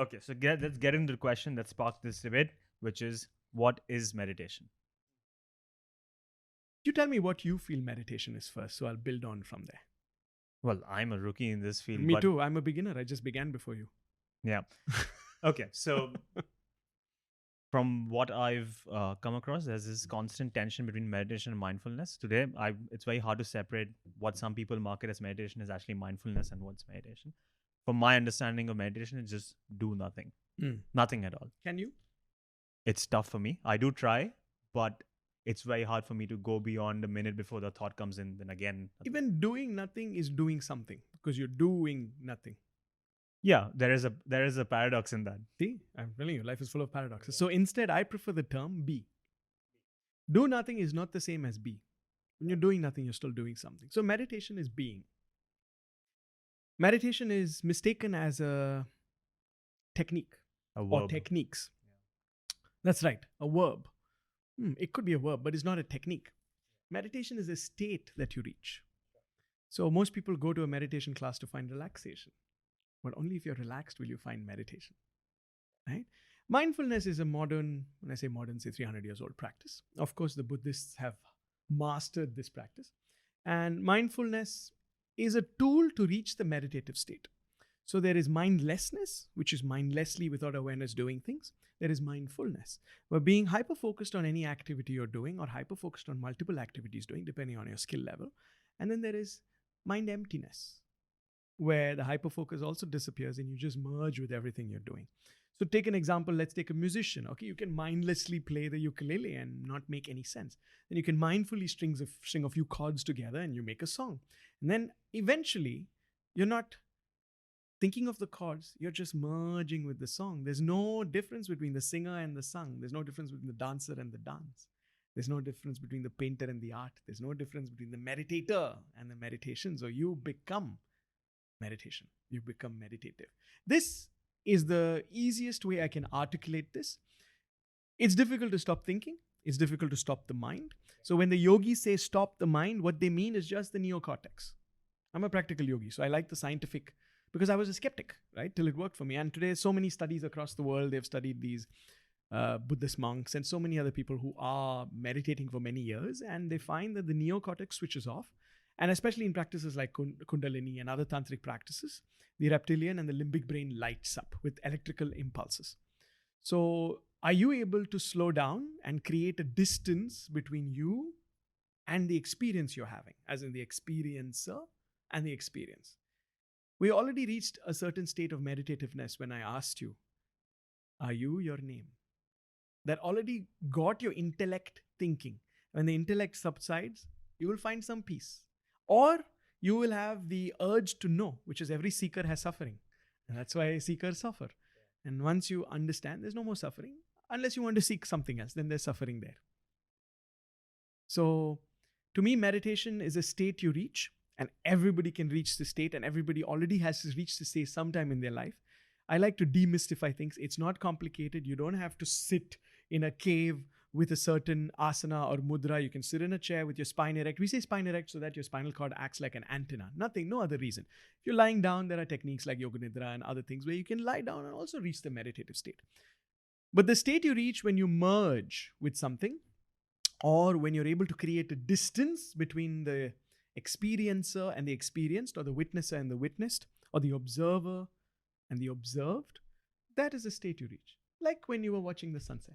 Okay, so let's get into the question that sparked this debate, which is, what is meditation? You tell me what you feel meditation is first, so I'll build on from there. Well, I'm a rookie in this field. Me but too. I'm a beginner. I just began before you. Yeah. Okay, so from what I've come across, there's this constant tension between meditation and mindfulness. Today, it's very hard to separate what some people market as meditation is actually mindfulness and what's meditation. From my understanding of meditation, it's just do nothing, nothing at all. Can you? It's tough for me. I do try, but it's very hard for me to go beyond a minute before the thought comes in. Then again, Even doing nothing is doing something because you're doing nothing. yeah, there is a paradox in that. See, I'm telling you, life is full of paradoxes. So instead, I prefer the term be. Do nothing is not the same as be. When you're doing nothing, you're still doing something. So meditation is being. Meditation is mistaken as a technique or techniques. That's right, a verb. It could be a verb, but it's not a technique. Meditation is a state that you reach. So most people go to a meditation class to find relaxation, but only if you're relaxed will you find meditation, right? Mindfulness is a modern, when I say modern, say 300 years old practice. Of course, the Buddhists have mastered this practice. And mindfulness is a tool to reach the meditative state. So there is mindlessness, which is mindlessly without awareness doing things. There is mindfulness, where being hyper-focused on any activity you're doing or hyper-focused on multiple activities doing, depending on your skill level. And then there is mind emptiness, where the hyper-focus also disappears and you just merge with everything you're doing. So take an example, let's take a musician. Okay, you can mindlessly play the ukulele and not make any sense. Then you can mindfully string a few chords together and you make a song. And then eventually, you're not thinking of the chords, you're just merging with the song. There's no difference between the singer and the sung. There's no difference between the dancer and the dance. There's no difference between the painter and the art. There's no difference between the meditator and the meditation. So you become meditation. You become meditative. This is the easiest way I can articulate this. It's difficult to stop thinking. It's difficult to stop the mind. So when the yogis say stop the mind, what they mean is just the neocortex. I'm a practical yogi, so I like the scientific, because I was a skeptic, right, till it worked for me. And today, so many studies across the world, they've studied these Buddhist monks and so many other people who are meditating for many years, and they find that the neocortex switches off. And especially in practices like Kundalini and other tantric practices, the reptilian and the limbic brain lights up with electrical impulses. So are you able to slow down and create a distance between you and the experience you're having, as in the experiencer and the experience? We already reached a certain state of meditativeness when I asked you, are you your name? That already got your intellect thinking. When the intellect subsides, you will find some peace. Or you will have the urge to know, which is every seeker has suffering. And that's why seekers suffer. And once you understand, there's no more suffering. Unless you want to seek something else, then there's suffering there. So to me, meditation is a state you reach, and everybody can reach the state, and everybody already has reached the state sometime in their life. I like to demystify things. It's not complicated. You don't have to sit in a cave with a certain asana or mudra. You can sit in a chair with your spine erect. We say spine erect so that your spinal cord acts like an antenna. Nothing, no other reason. If you're lying down, there are techniques like Yoga Nidra and other things where you can lie down and also reach the meditative state. But the state you reach when you merge with something, or when you're able to create a distance between the experiencer and the experienced, or the witnesser and the witnessed, or the observer and the observed, that is the state you reach. Like when you were watching the sunset.